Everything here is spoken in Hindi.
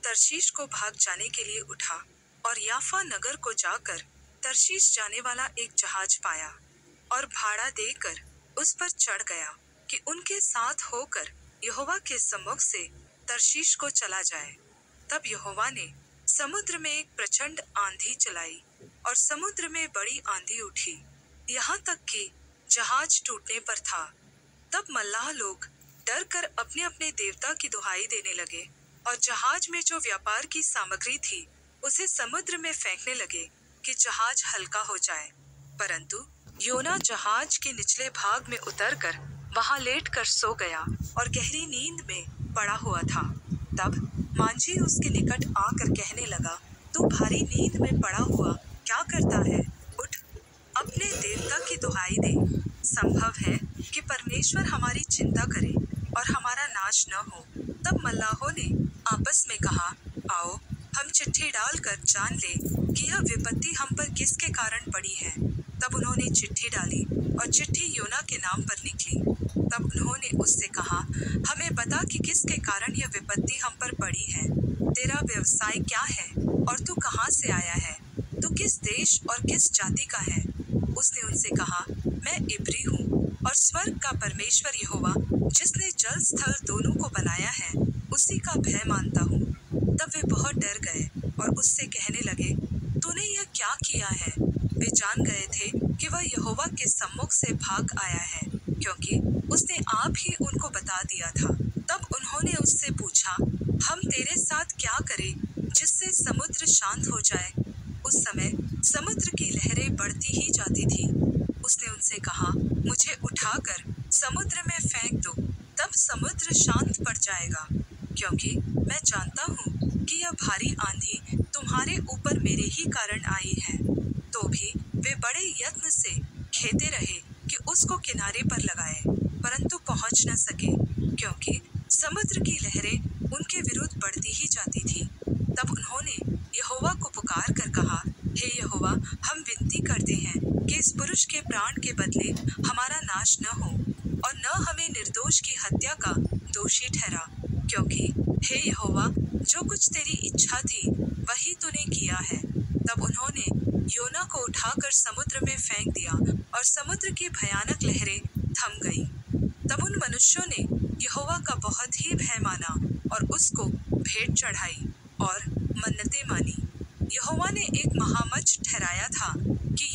तरशीश को भाग जाने के लिए उठा और याफा नगर को जाकर तरशीश जाने वाला एक जहाज पाया और भाड़ा देकर उस पर चढ़ गया कि उनके साथ होकर यहोवा के सम्मुख से तरशीश को चला जाए। तब यहोवा ने समुद्र में एक प्रचंड आंधी चलाई और समुद्र में बड़ी आंधी उठी, यहाँ तक कि जहाज टूटने पर था। तब मल्लाह लोग डर कर अपने अपने देवता की दुहाई देने लगे और जहाज में जो व्यापार की सामग्री थी उसे समुद्र में फेंकने लगे कि जहाज हल्का हो जाए। परंतु योना जहाज के निचले भाग में उतरकर वहां लेटकर सो गया और गहरी नींद में पड़ा हुआ था। तब मांझी उसके निकट आकर कहने लगा, तू भारी नींद में पड़ा हुआ क्या करता है? उठ, अपने देवता की दुहाई दे। संभव है कि परमेश्वर हमारी चिंता करे और हमारा नाश न हो। तब मल्लाहों ने आपस में कहा, आओ हम चिट्ठी डालकर जान ले कि यह विपत्ति हम पर किसके कारण पड़ी है। तब उन्होंने चिट्ठी डाली और चिट्ठी योना के नाम पर निकली। तब उन्होंने उससे कहा, हमें बता कि किसके कारण यह विपत्ति हम पर पड़ी है। तेरा व्यवसाय क्या है और तू कहाँ से आया है? तू किस देश और किस जाति का है? उसने उनसे कहा, मैं इब्री हूँ और स्वर्ग का परमेश्वर यहोवा जिसने जल स्थल दोनों को बनाया है उसी का भय मानता हूँ। तब वे बहुत डर गए और उससे कहने लगे, तूने यह क्या किया है? वे जान गए थे कि वह यहोवा के सम्मुख से भाग आया है, क्योंकि उसने आप ही उनको बता दिया था। तब उन्होंने उससे पूछा, हम तेरे साथ क्या करें जिससे समुद्र शांत हो जाए? उस समय समुद्र की लहरें बढ़ती ही जाती थी। उसने उनसे कहा, मुझे उठाकर समुद्र में फेंक दो, तब समुद्र शांत पड़ जाएगा, क्योंकि मैं जानता हूँ कि यह भारी आंधी तुम्हारे ऊपर मेरे ही कारण आई है। तो भी वे बड़े यत्न से खेते रहे कि उसको किनारे पर लगाए, परंतु पहुंच न सके, क्योंकि समुद्र की लहरें उनके विरुद्ध बढ़ती ही जाती थी। तब उन्होंने यहोवा को पुकार कर कहा, हे यहोवा, हम विनती करते हैं कि इस पुरुष के प्राण के बदले हमारा नाश न हो और न हमें निर्दोष की हत्या का दोषी ठहरा, क्योंकि हे यहोवा, जो कुछ तेरी इच्छा थी वही तूने किया है। तब उन्होंने योना को उठाकर समुद्र में फेंक दिया और समुद्र की भयानक लहरें थम गईं। तब उन मनुष्यों ने यहोवा का बहुत ही भय माना और उसको भेंट चढ़ाई और मन्नतें मानी। यहोवा ने एक महामच ठहराया था कि